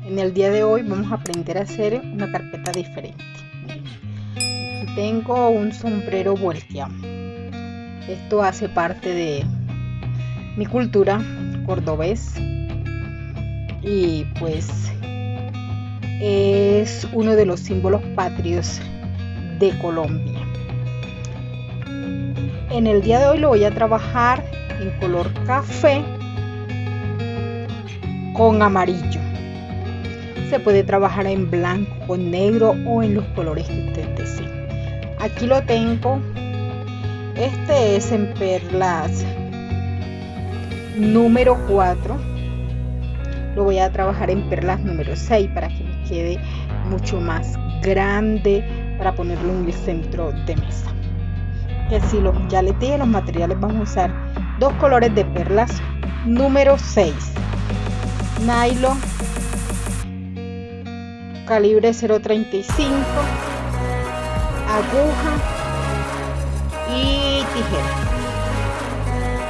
En el día de hoy vamos a aprender a hacer una carpeta diferente. Aquí tengo un sombrero volteado. Esto hace parte de mi cultura cordobés y pues es uno de los símbolos patrios de Colombia. En el día de hoy lo voy a trabajar en color café con amarillo. Se puede trabajar en blanco con negro o en los colores que usted desee. Aquí lo tengo. Este es en perlas número 4. Lo voy a trabajar en perlas número 6 para que me quede mucho más grande para ponerlo en el centro de mesa. Que si ya les dije, los materiales vamos a usar dos colores de perlas número 6, nylon calibre 0.35, aguja y tijera.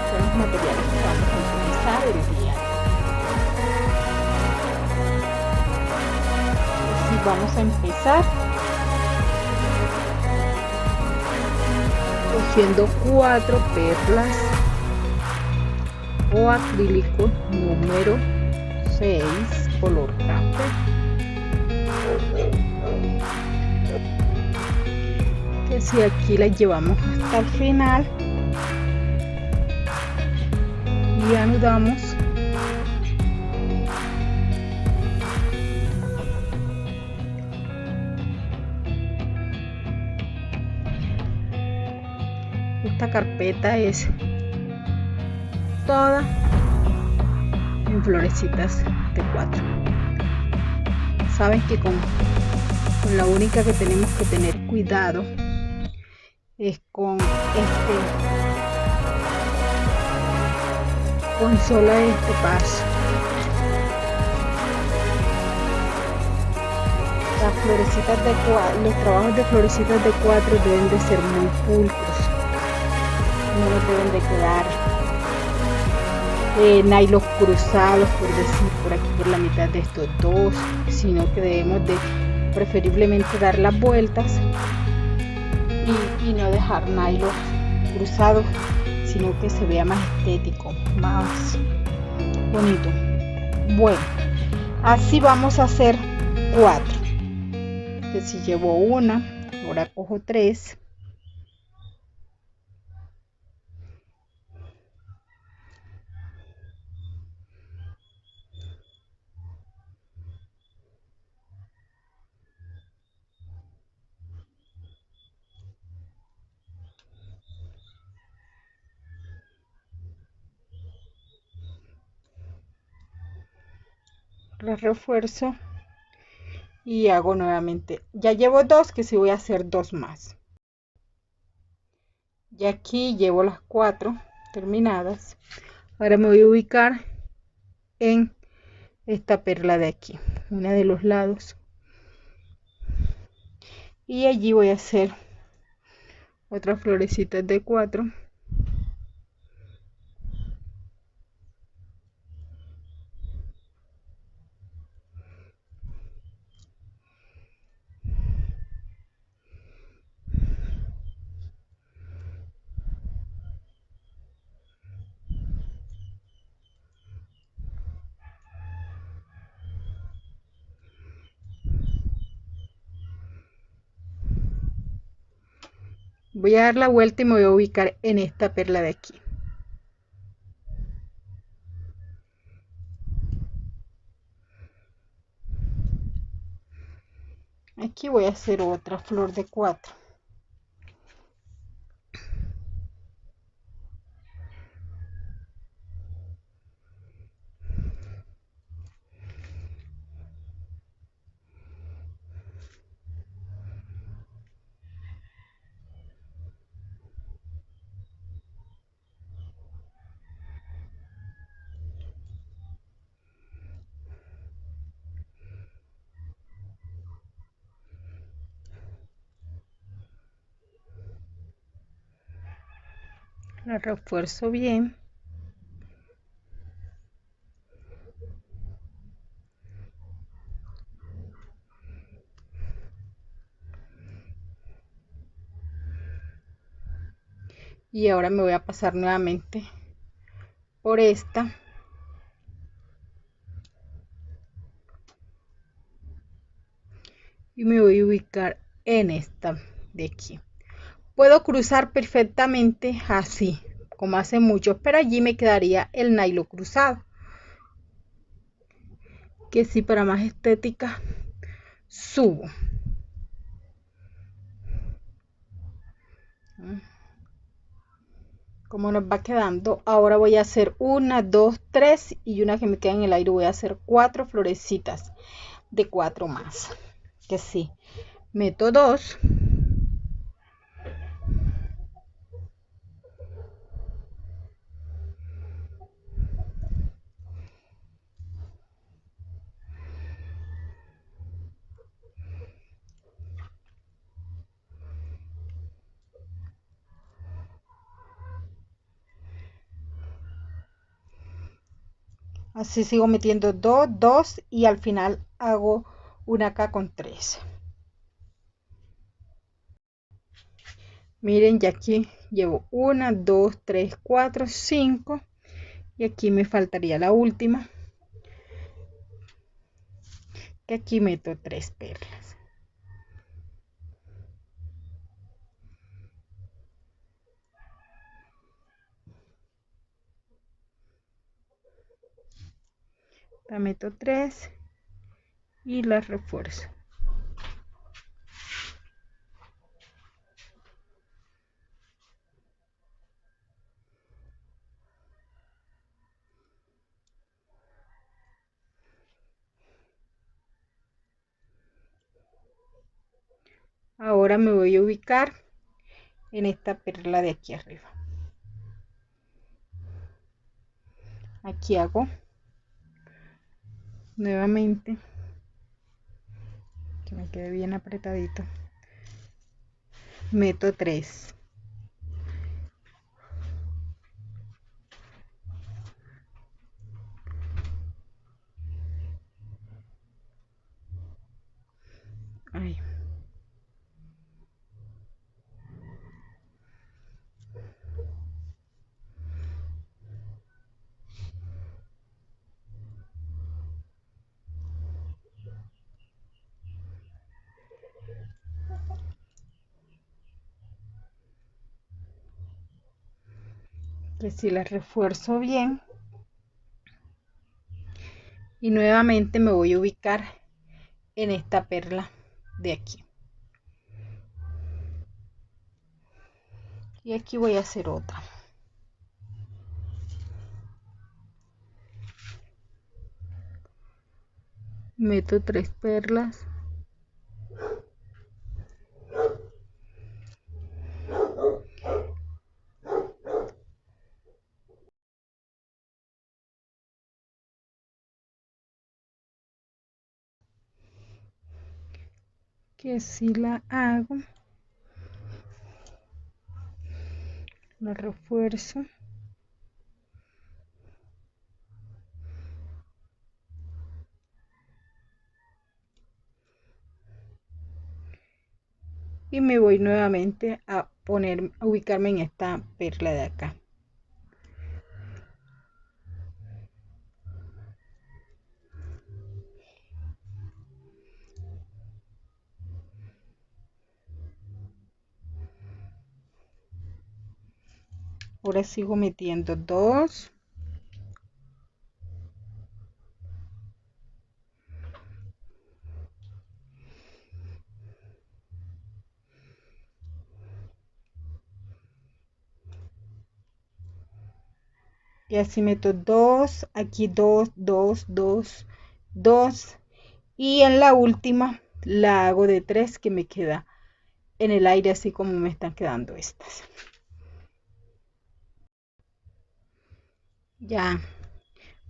Son los materiales que vamos a utilizar el día. Así vamos a empezar cosiendo 4 perlas o acrílico número 6 color café. Que si aquí la llevamos hasta el final y anudamos, esta carpeta es toda en florecitas de 4. Saben que con la única que tenemos que tener cuidado es con solo este paso. Las florecitas de 4, los trabajos de florecitas de 4 deben de ser muy pulcros, no nos deben de quedar nylon cruzados, por decir, por aquí por la mitad de estos dos, sino que debemos de preferiblemente dar las vueltas y no dejar nylon cruzado, sino que se vea más estético, más bonito. Bueno, así vamos a hacer 4. Que si llevo una, ahora cojo 3. Las refuerzo y hago nuevamente. Ya llevo 2, que si voy a hacer 2 más. Y aquí llevo las 4 terminadas. Ahora me voy a ubicar en esta perla de aquí, una de los lados, y allí voy a hacer otras florecitas de 4. Voy a dar la vuelta y me voy a ubicar en esta perla de aquí. Aquí voy a hacer otra flor de 4. La refuerzo bien. Y ahora me voy a pasar nuevamente por esta y me voy a ubicar en esta de aquí. Puedo cruzar perfectamente así como hace mucho, pero allí me quedaría el nylon cruzado, que si para más estética subo. Como nos va quedando, ahora voy a hacer una, dos, tres y una que me queda en el aire. Voy a hacer 4 florecitas de 4 más, que sí, meto 2, así sigo metiendo 2, 2 y al final hago una acá con 3. Miren, ya aquí llevo 1, 2, 3, 4, 5 y aquí me faltaría la última, que aquí meto 3 perlas. La meto 3 y la refuerzo. Ahora me voy a ubicar en esta perla de aquí arriba. Aquí hago nuevamente que me quede bien apretadito, meto 3, ay, que si la refuerzo bien y nuevamente me voy a ubicar en esta perla de aquí y aquí voy a hacer otra, meto 3 perlas, que si la hago, la refuerzo y me voy nuevamente a ubicarme en esta perla de acá. Ahora sigo metiendo 2, y así meto 2, aquí 2, 2, 2, 2 y en la última la hago de 3 que me queda en el aire así como me están quedando estas. Ya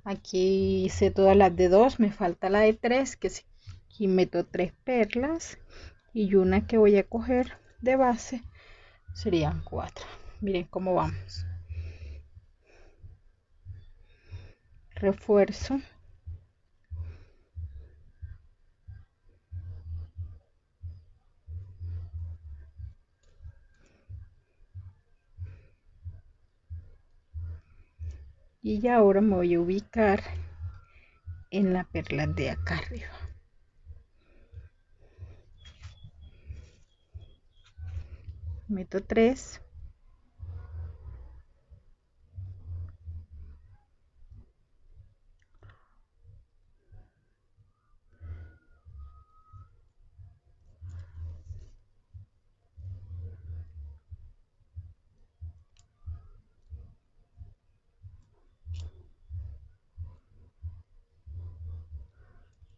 aquí hice todas las de 2, me falta la de 3 que aquí meto 3 perlas y una que voy a coger de base serían 4. Miren cómo vamos, refuerzo, Y ya ahora me voy a ubicar en la perla de acá arriba. Meto 3.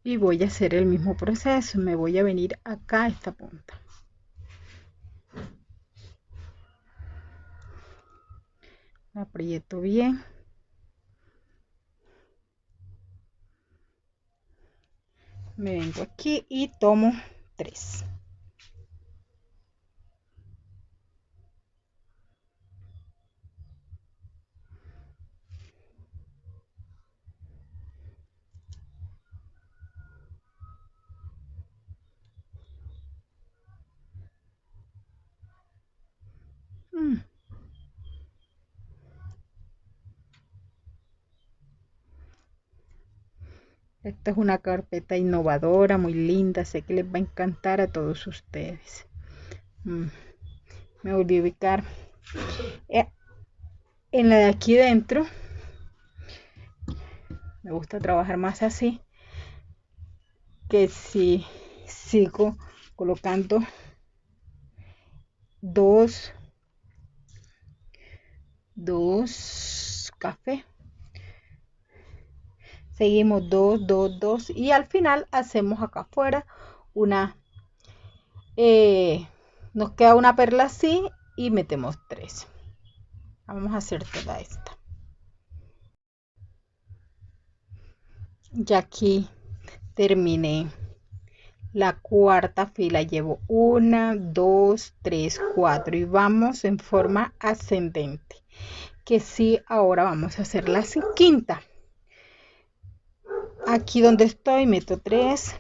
Y voy a hacer el mismo proceso. Me voy a venir acá a esta punta. La aprieto bien. Me vengo aquí y tomo 3. Esta es una carpeta innovadora, muy linda. Sé que les va a encantar a todos ustedes. Me volví a ubicar en la de aquí dentro. Me gusta trabajar más así que si sigo colocando dos café. Seguimos 2, 2, 2 y al final hacemos acá afuera una, nos queda una perla así y metemos 3. Vamos a hacer toda esta. Ya aquí terminé la cuarta fila, llevo 1, 2, 3, 4 y vamos en forma ascendente, que sí, ahora vamos a hacer la quinta. Aquí donde estoy meto 3.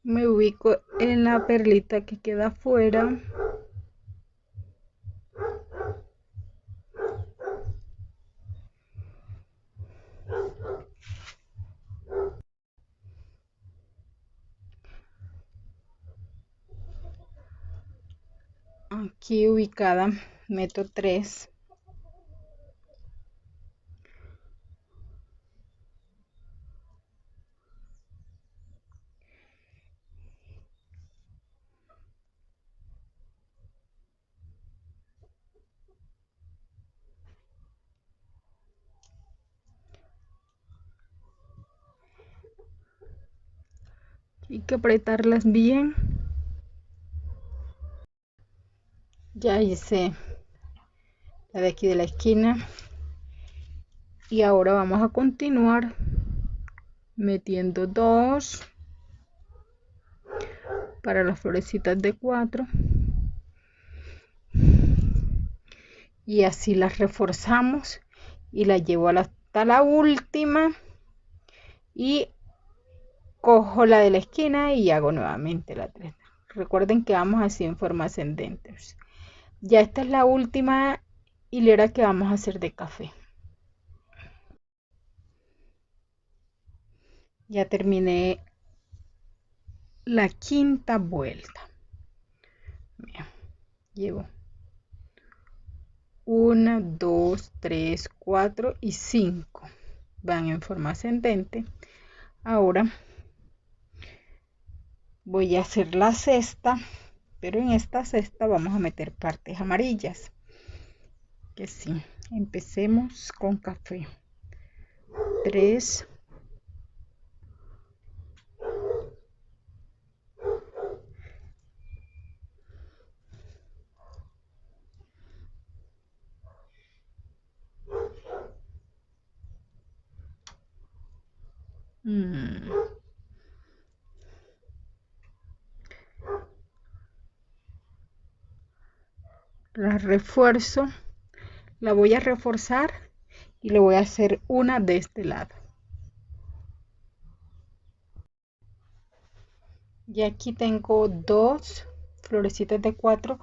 Me ubico en la perlita que queda afuera. Aquí ubicada meto 3. Hay que apretarlas bien. Ya hice la de aquí de la esquina y ahora vamos a continuar metiendo 2 para las florecitas de 4 y así las reforzamos y las llevo hasta la última y cojo la de la esquina y hago nuevamente la 3. Recuerden que vamos así en forma ascendente. Ya esta es la última hilera que vamos a hacer de café. Ya terminé la quinta vuelta. Mira, llevo 1, 2, 3, 4 y 5. Van en forma ascendente. Ahora voy a hacer la cesta, pero en esta cesta vamos a meter partes amarillas. Que sí, empecemos con café. 3, Mm. La refuerzo, la voy a reforzar y le voy a hacer una de este lado. Y aquí tengo dos florecitas de 4.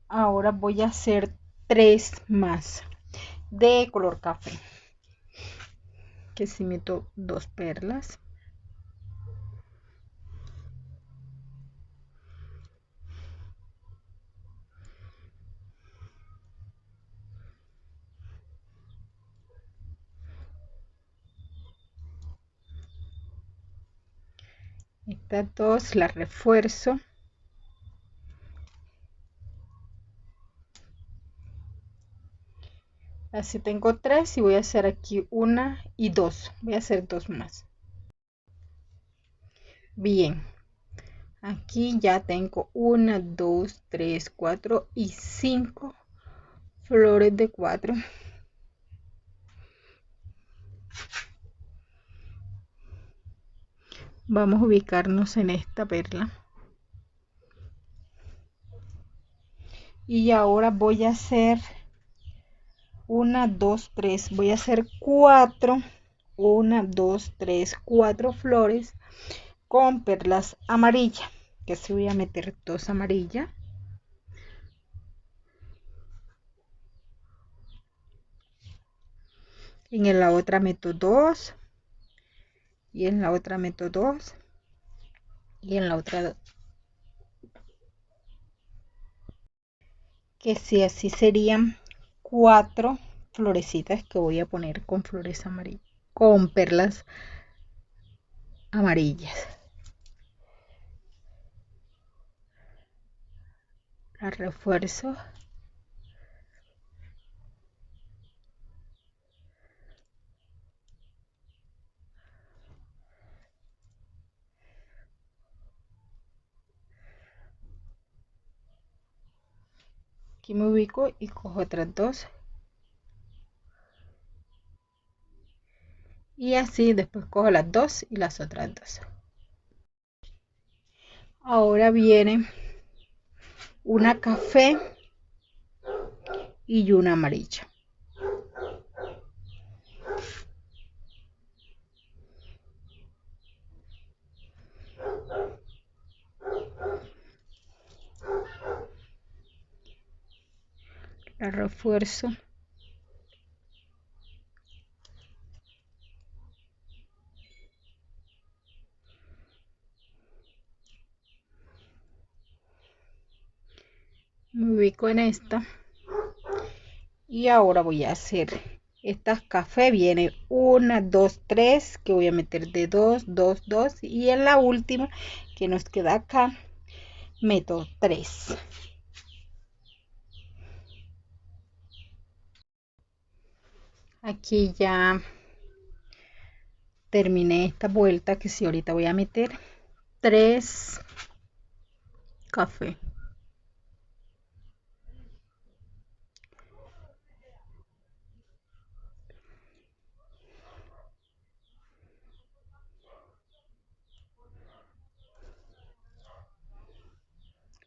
Ahora voy a hacer 3 más de color café, que si meto 2 perlas. Estas dos las refuerzo. Así tengo 3 y voy a hacer aquí 1 y 2. Voy a hacer 2 más. Bien, aquí ya tengo 1, 2, 3, 4 y 5 flores de 4. Vamos a ubicarnos en esta perla. Y ahora voy a hacer 1, 2, 3. Voy a hacer 4. 1, 2, 3, 4 flores con perlas amarillas. Que se voy a meter 2 amarillas. En la otra meto 2. Y en la otra meto 2. Y en la otra 2. Que si así serían 4 florecitas que voy a poner con flores amarillas, con perlas amarillas. La refuerzo. Aquí me ubico y cojo otras 2. Y así después cojo las 2 y las otras 2. Ahora viene una café y una amarilla. La refuerzo. Me ubico en esta. Y ahora voy a hacer estas café. Viene 1, 2, 3 que voy a meter de 2, 2, 2. Y en la última que nos queda acá meto 3. Aquí ya terminé esta vuelta, que si ahorita voy a meter 3 café.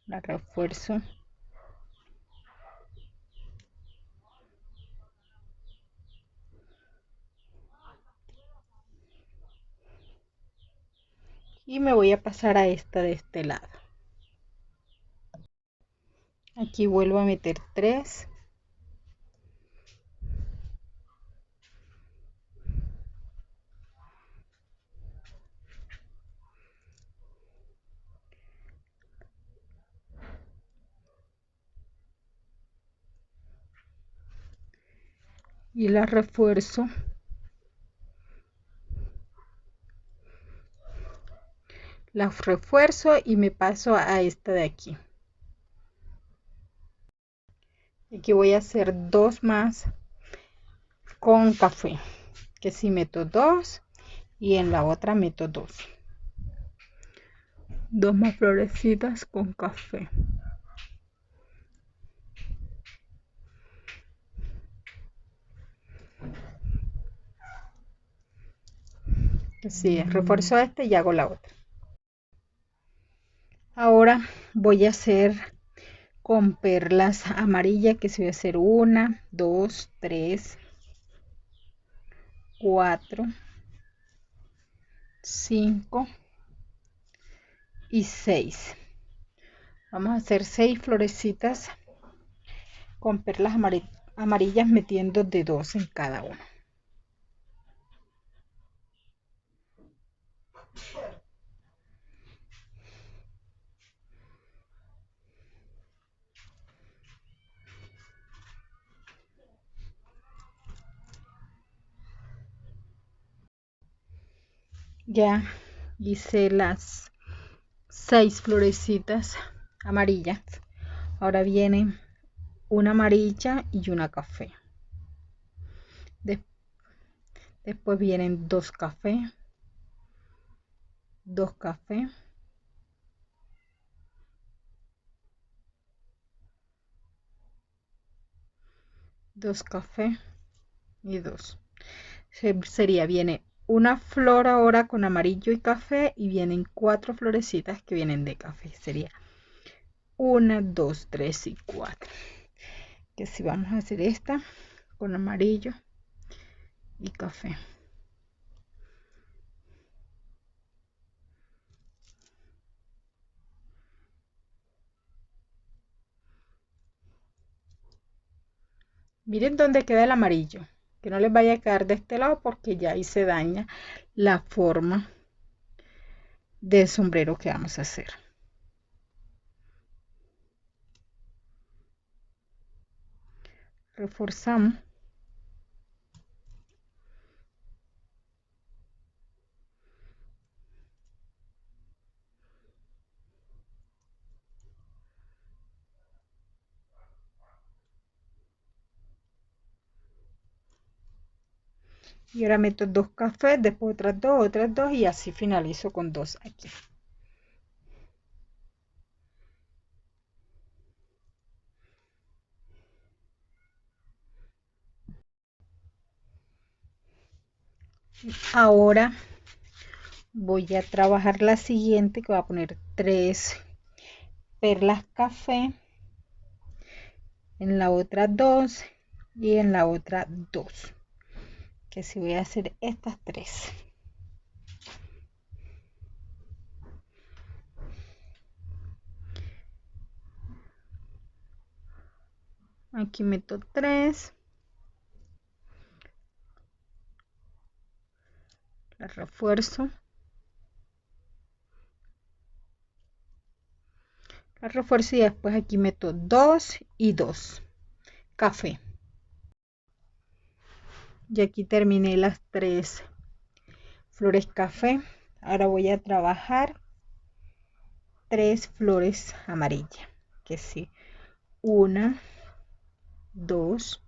La refuerzo. Y me voy a pasar a esta de este lado. Aquí vuelvo a meter 3. Y la refuerzo. La refuerzo y me paso a esta de aquí. Aquí voy a hacer 2 más con café, que si meto 2 y en la otra meto 2. 2 más florecitas con café. Sí, refuerzo este y hago la otra. Ahora voy a hacer con perlas amarillas, que se voy a hacer 1, 2, 3, 4, 5 y 6. Vamos a hacer 6 florecitas con perlas amarillas, metiendo de 2 en cada una. Ya hice las 6 florecitas amarillas. Ahora viene una amarilla y una café. Después vienen 2 cafés, 2 cafés, 2 cafés y 2. Sería, viene una flor ahora con amarillo y café y vienen 4 florecitas que vienen de café. Sería 1, 2, 3 y 4. Que si vamos a hacer esta con amarillo y café. Miren dónde queda el amarillo, que no les vaya a quedar de este lado porque ya ahí se daña la forma del sombrero que vamos a hacer. Reforzamos. Y ahora meto 2 cafés, después otras dos y así finalizo con 2 aquí. Ahora voy a trabajar la siguiente, que voy a poner 3 perlas café, en la otra 2 y en la otra 2. Que si voy a hacer estas 3. Aquí meto 3. La refuerzo. La refuerzo y después aquí meto 2 y 2. Café. Y aquí terminé las 3 flores café. Ahora voy a trabajar 3 flores amarillas. Que sí. 1, 2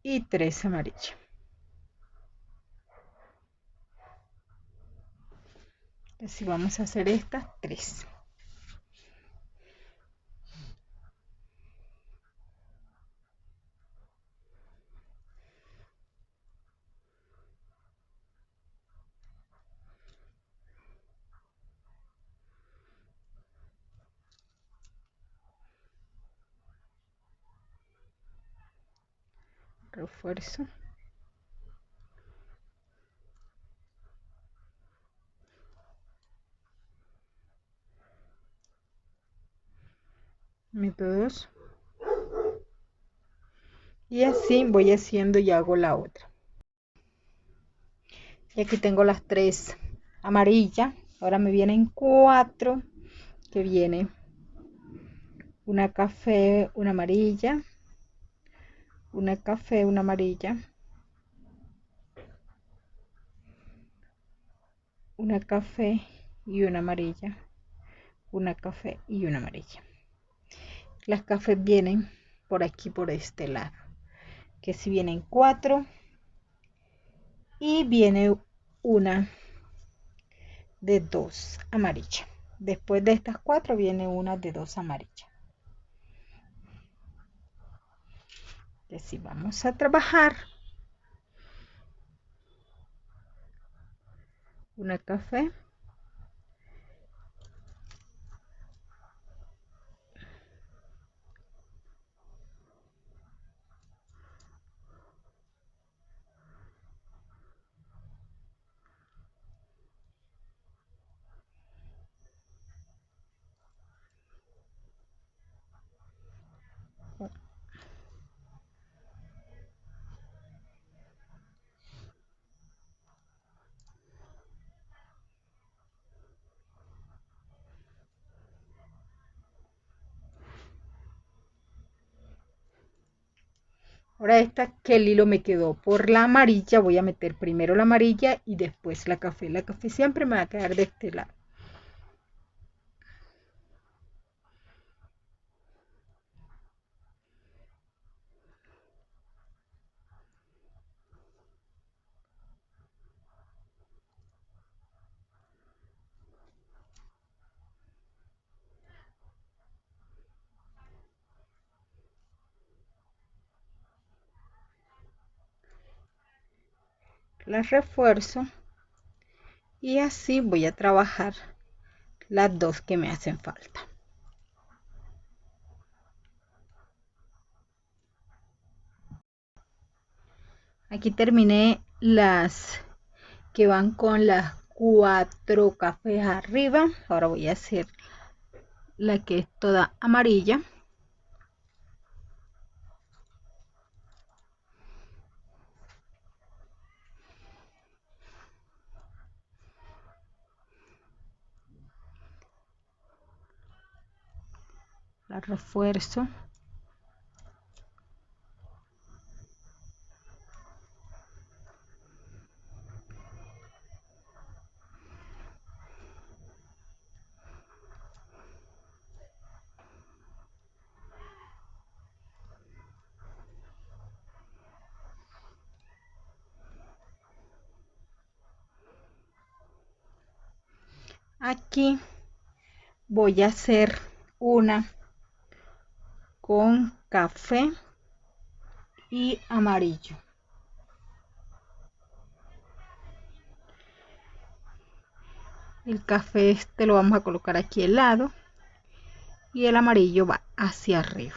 y 3 amarillas. Así vamos a hacer estas 3. Refuerzo. Meto 2. Y así voy haciendo y hago la otra. Y aquí tengo las 3 amarillas. Ahora me vienen 4, que viene una café, una amarilla, una café, una amarilla, una café y una amarilla, una café y una amarilla. Las cafés vienen por aquí, por este lado, que si vienen 4 y viene una de 2 amarilla. Después de estas 4 viene una de 2 amarilla. Y así vamos a trabajar una café. Ahora esta que el hilo me quedó por la amarilla, voy a meter primero la amarilla y después la café. La café siempre me va a quedar de este lado. Las refuerzo y así voy a trabajar las dos que me hacen falta. Aquí terminé las que van con las 4 cafés arriba. Ahora voy a hacer la que es toda amarilla. La refuerzo. Aquí voy a hacer una con café y amarillo. El café este lo vamos a colocar aquí al lado y el amarillo va hacia arriba.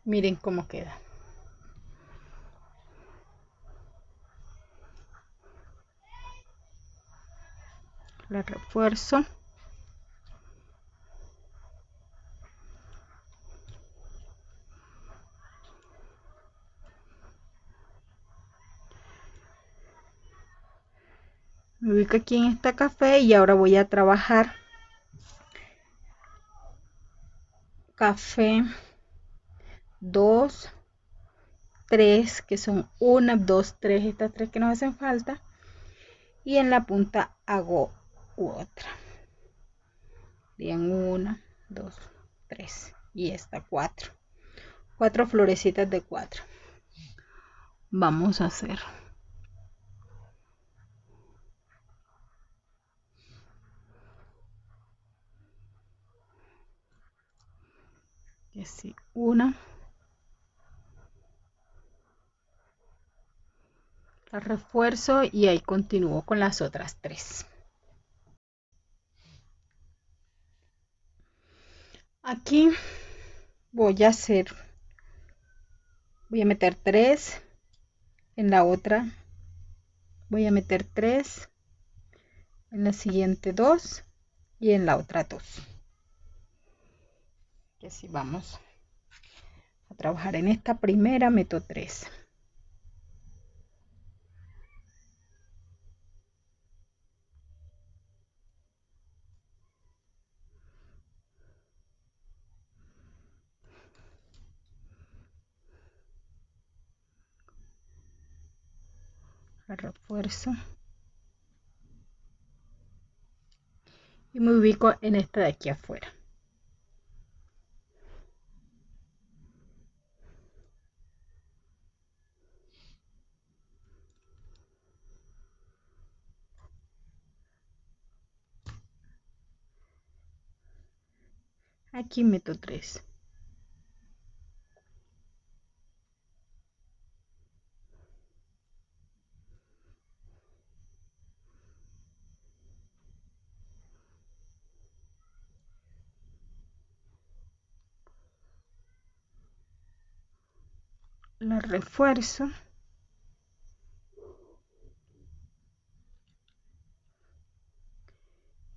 Miren cómo queda. La refuerzo. Me ubico aquí en esta café y ahora voy a trabajar café 2, 3, que son 1, 2, 3, estas 3 que nos hacen falta, y en la punta hago otra. Bien, 1, 2, 3 y esta 4. 4 florecitas de 4. Vamos a hacer así, una, la refuerzo y ahí continúo con las otras 3. Aquí voy a hacer, voy a meter 3 en la otra, voy a meter 3 en la siguiente 2 y en la otra 2. Que si vamos a trabajar en esta primera, meto 3. La refuerzo y me ubico en esta de aquí afuera. Aquí meto 3. la refuerzo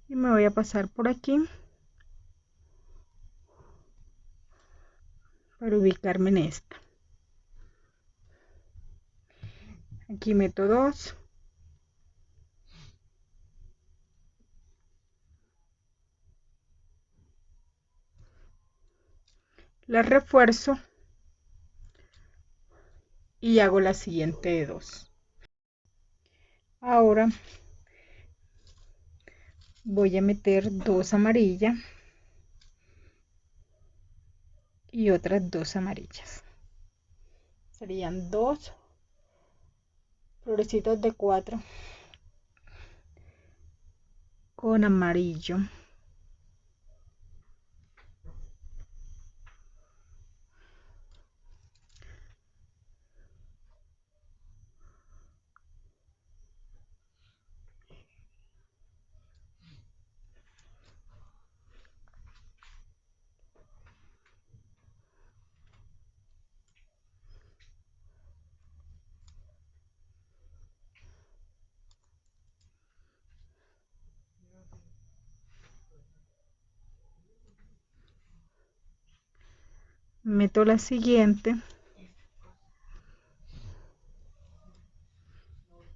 y me voy a pasar por aquí para ubicarme en esta. Aquí meto 2, la refuerzo y hago la siguiente de 2. Ahora voy a meter 2 amarillas y otras 2 amarillas. Serían 2 florecitas de 4 con amarillo. Meto la siguiente,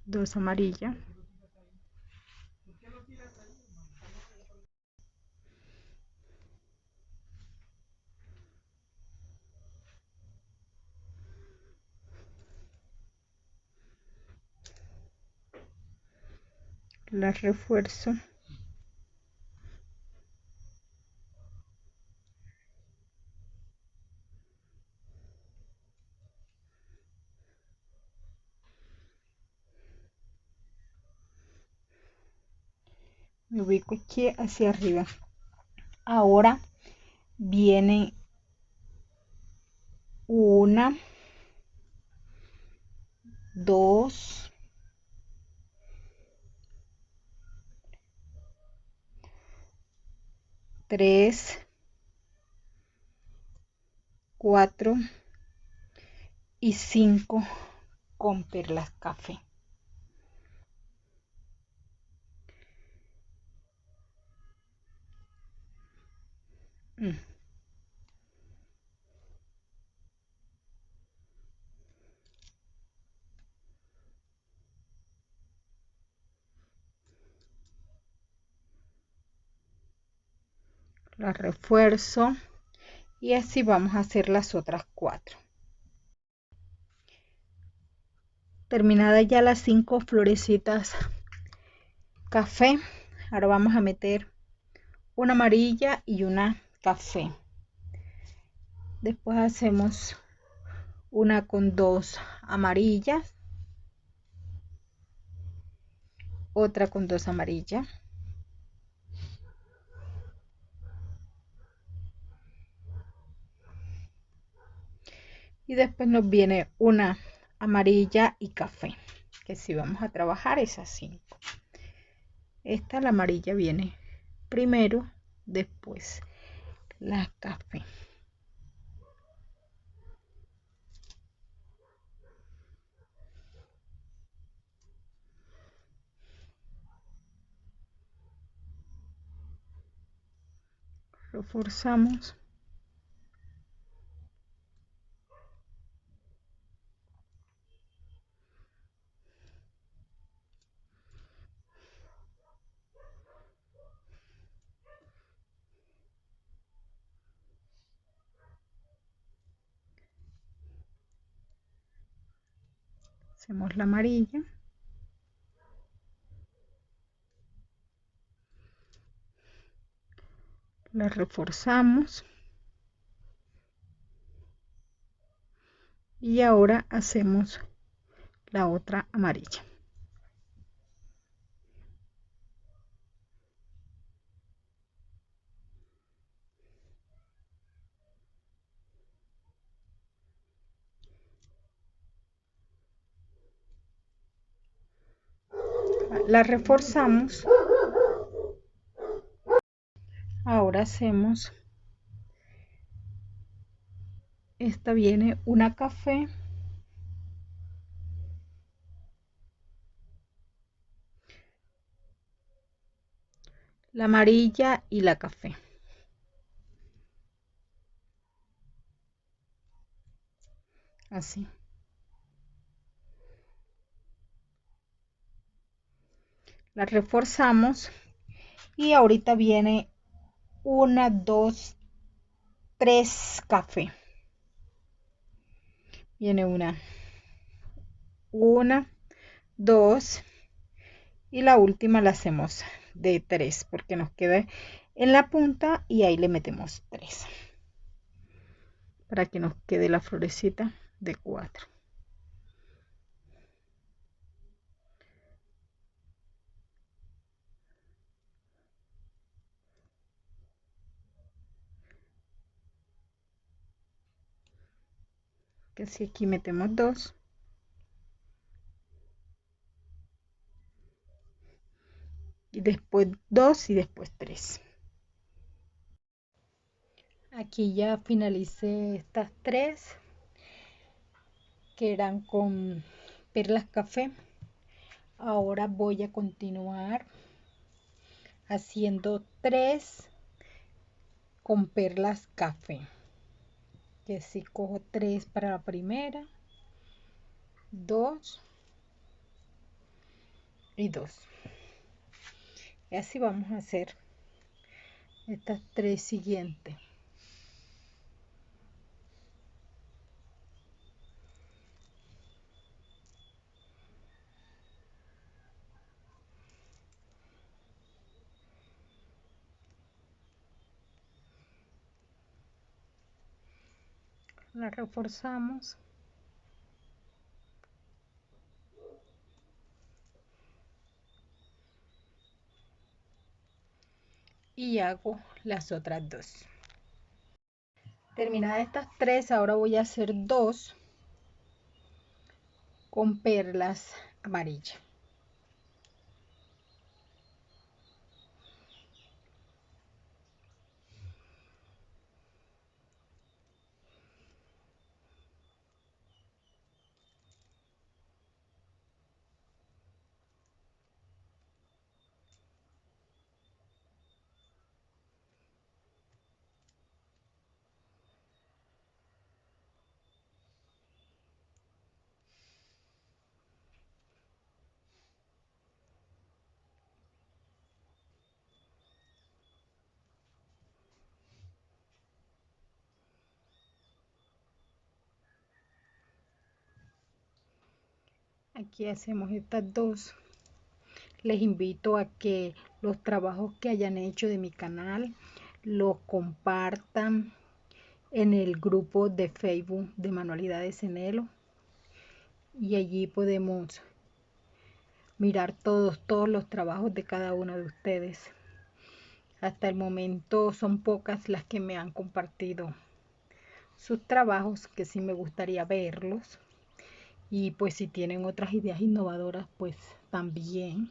2 amarillas, las refuerzo me ubico aquí hacia arriba. Ahora viene 1, 2, 3, 4 y 5 con perlas café. La refuerzo y así vamos a hacer las otras 4. Terminadas ya las 5 florecitas café, ahora vamos a meter una amarilla y una café. Después hacemos una con 2 amarillas, otra con 2 amarillas, y después nos viene una amarilla y café, que si vamos a trabajar esas 5. Esta, la amarilla, viene primero, después la café. Reforzamos. Hacemos la amarilla. La reforzamos. Y ahora hacemos la otra amarilla. La reforzamos. Ahora hacemos, esta viene una café la amarilla y la café. Así. La reforzamos y ahorita viene una, dos, tres café. Viene una, dos y la última la hacemos de tres porque nos queda en la punta y ahí le metemos tres para que nos quede la florecita de cuatro. Que si aquí metemos dos y después dos y después tres. Aquí ya finalicé estas tres que eran con perlas café. Ahora voy a continuar haciendo tres con perlas café, que si cojo tres para la primera, dos y dos, y así vamos a hacer estas tres siguientes. La reforzamos y hago las otras dos. Terminadas estas tres, ahora voy a hacer dos con perlas amarillas. Aquí hacemos estas dos. Les invito a que los trabajos que hayan hecho de mi canal los compartan en el grupo de Facebook de Manualidades Enelo, y allí podemos mirar todos los trabajos de cada uno de ustedes. Hasta el momento son pocas las que me han compartido sus trabajos, que sí me gustaría verlos. Y pues si tienen otras ideas innovadoras, pues también.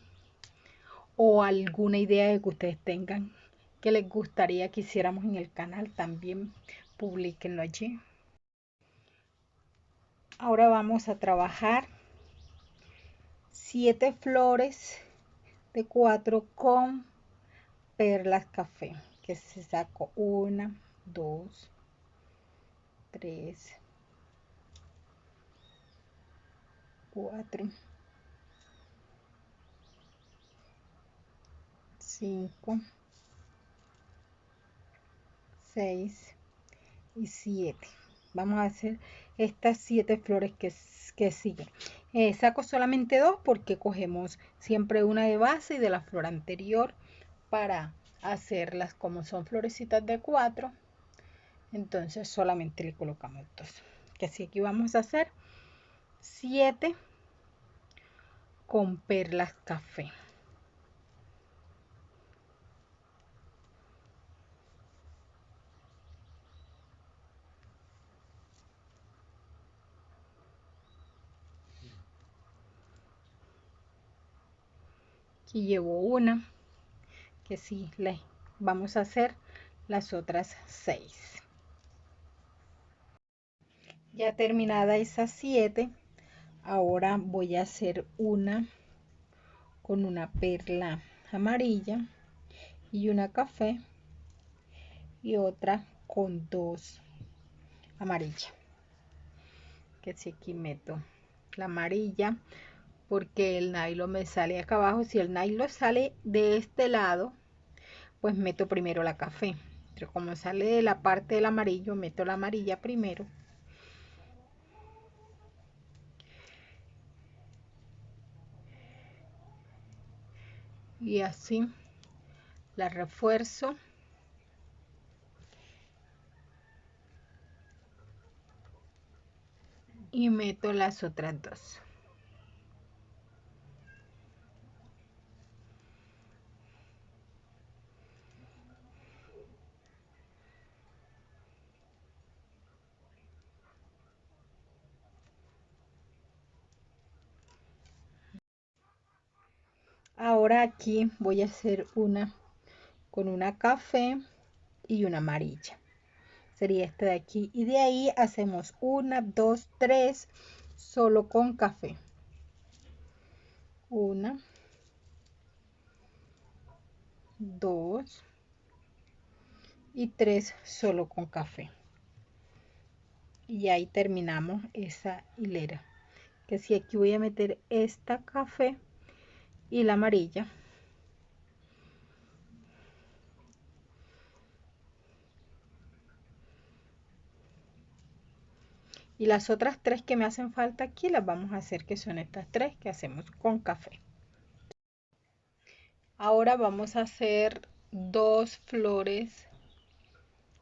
O alguna idea que ustedes tengan que les gustaría que hiciéramos en el canal, también publíquenlo allí. Ahora vamos a trabajar 7 flores de 4 con perlas café, que se saco 1, 2, 3, 4, 5, 6 y 7. Vamos a hacer estas 7 flores que siguen. Saco solamente 2 porque cogemos siempre una de base y de la flor anterior para hacerlas. Como son florecitas de 4, entonces solamente le colocamos 2. Que así aquí vamos a hacer 7 con perlas café. Aquí llevo una, que sí, le vamos a hacer las otras 6. Ya terminada esas 7, ahora voy a hacer una con una perla amarilla y una café y otra con 2 amarillas. Que si aquí meto la amarilla porque el nylon me sale acá abajo. Si el nylon sale de este lado, pues meto primero la café, pero como sale de la parte del amarillo, meto la amarilla primero. Y así la refuerzo. Y meto las otras dos. Ahora aquí voy a hacer una con una café y una amarilla. Sería esta de aquí. Y de ahí hacemos 1, 2, 3 solo con café. 1, 2 y 3 solo con café. Y ahí terminamos esa hilera. Que si aquí voy a meter esta café y la amarilla. Y las otras 3 que me hacen falta aquí las vamos a hacer, que son estas 3 que hacemos con café. Ahora vamos a hacer 2 flores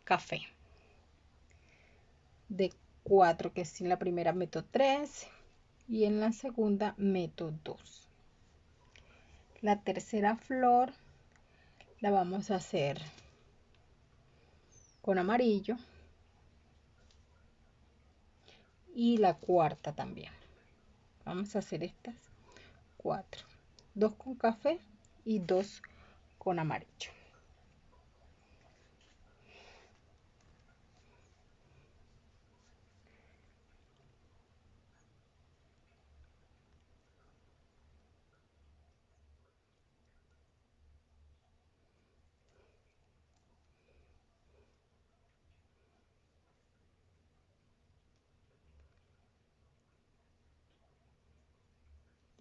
café de 4, que si en la primera meto 3 y en la segunda meto 2. La tercera flor la vamos a hacer con amarillo y la cuarta también. Vamos a hacer estas 4, 2 con café y 2 con amarillo.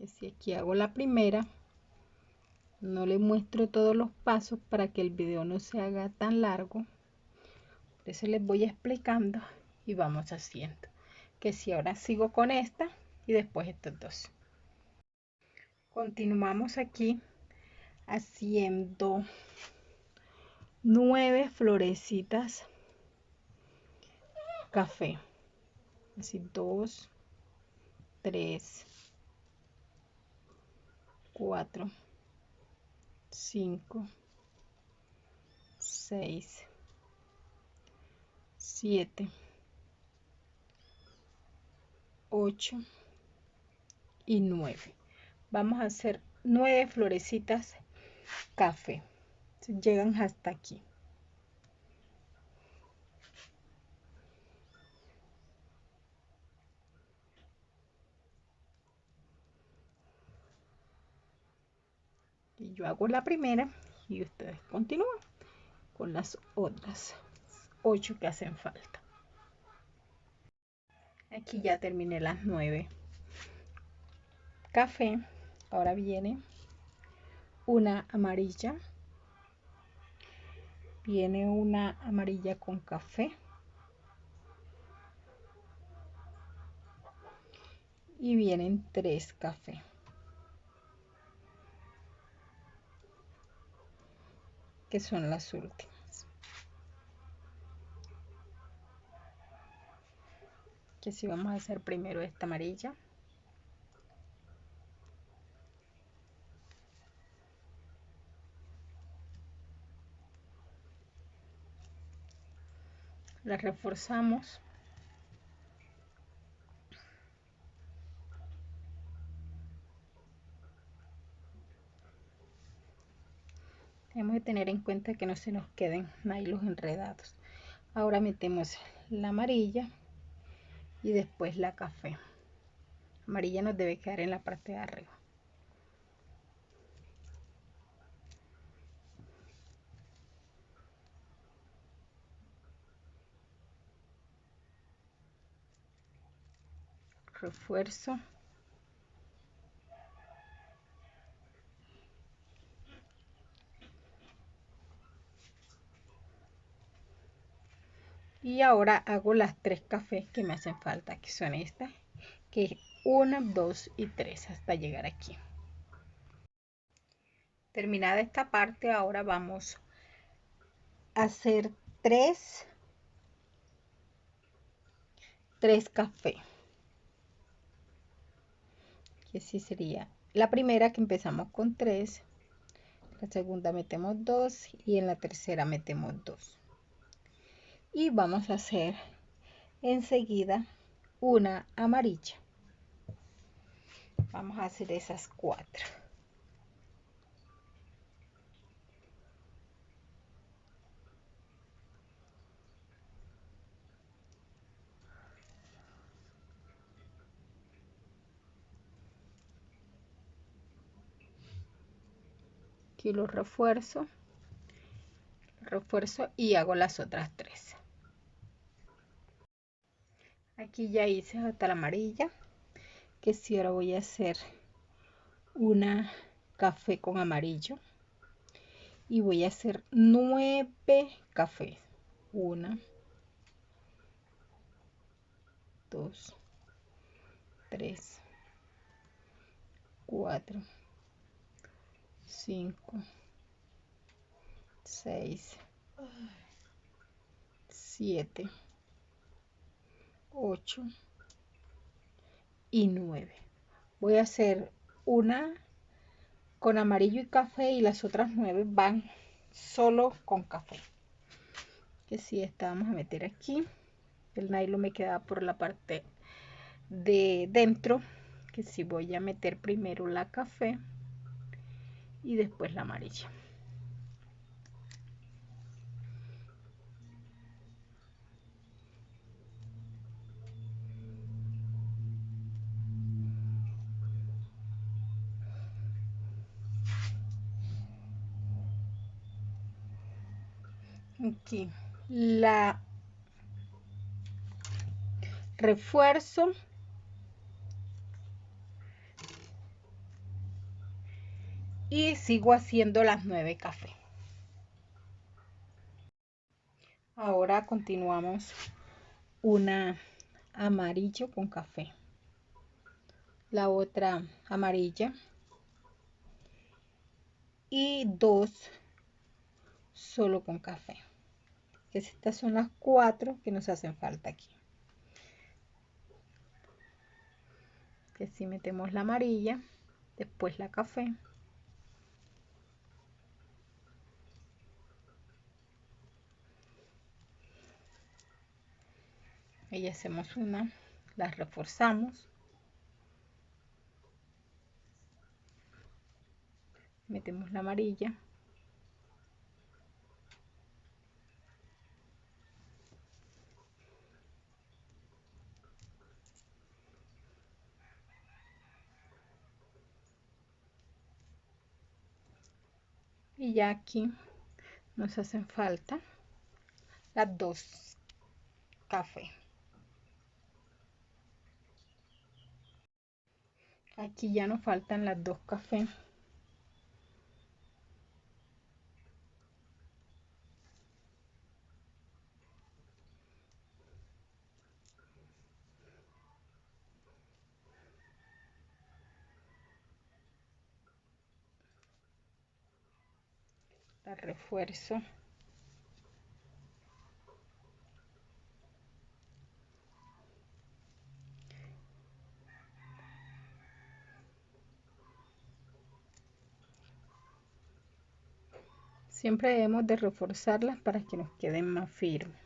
Y si aquí hago la primera, no le muestro todos los pasos para que el video no se haga tan largo. Por eso les voy explicando y vamos haciendo. Que si ahora sigo con esta y después estos dos. Continuamos aquí haciendo 9 florecitas café. Así 2, 3, 4, 5, 6, 7, 8 y 9. Vamos a hacer 9 florecitas café. Llegan hasta aquí. Y yo hago la primera y ustedes continúan con las otras 8 que hacen falta. Aquí ya terminé las 9 café. Ahora viene una amarilla, viene una amarilla con café y vienen 3 café. Que son las últimas. Que si vamos a hacer primero esta amarilla. La reforzamos. Tenemos que tener en cuenta que no se nos queden nylon enredados. Ahora metemos la amarilla y después la café. Amarilla nos debe quedar en la parte de arriba. refuerzo. Y ahora hago las 3 cafés que me hacen falta, que son estas, que es 1, 2 y 3 hasta llegar aquí. Terminada esta parte, ahora vamos a hacer 3 cafés. Que sí sería la primera, que empezamos con 3, la segunda metemos 2 y en la tercera metemos 2. Y vamos a hacer enseguida una amarilla. Vamos a hacer esas 4. Aquí lo refuerzo y hago las otras 3. Aquí ya hice hasta la amarilla, que si ahora voy a hacer una café con amarillo y voy a hacer 9 cafés. 1, 2, 3, 4, 5, 6, 7, 8 y 9. Voy a hacer una con amarillo y café y las otras 9 van solo con café. Que si esta vamos a meter aquí. El nylon me queda por la parte de dentro, que si voy a meter primero la café y después la amarilla. Aquí la refuerzo y sigo haciendo las 9 cafés. Ahora continuamos una amarillo con café, la otra amarilla y 2 solo con café. Estas son las 4 que nos hacen falta aquí. Que si metemos la amarilla, después la café y hacemos una, las reforzamos, metemos la amarilla, y ya aquí nos hacen falta las 2 café. Aquí ya nos faltan las 2 café. La refuerzo. Siempre debemos de reforzarlas para que nos queden más firmes.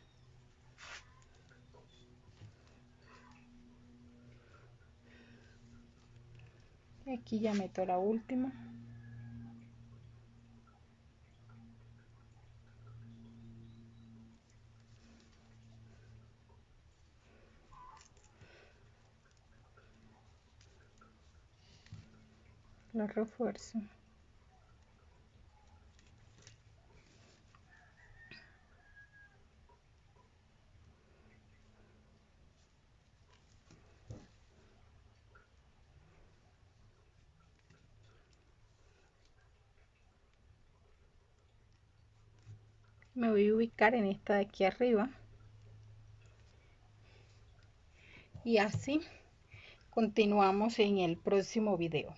Y aquí ya meto la última. La refuerzo. Me voy a ubicar en esta de aquí arriba y así continuamos en el próximo video.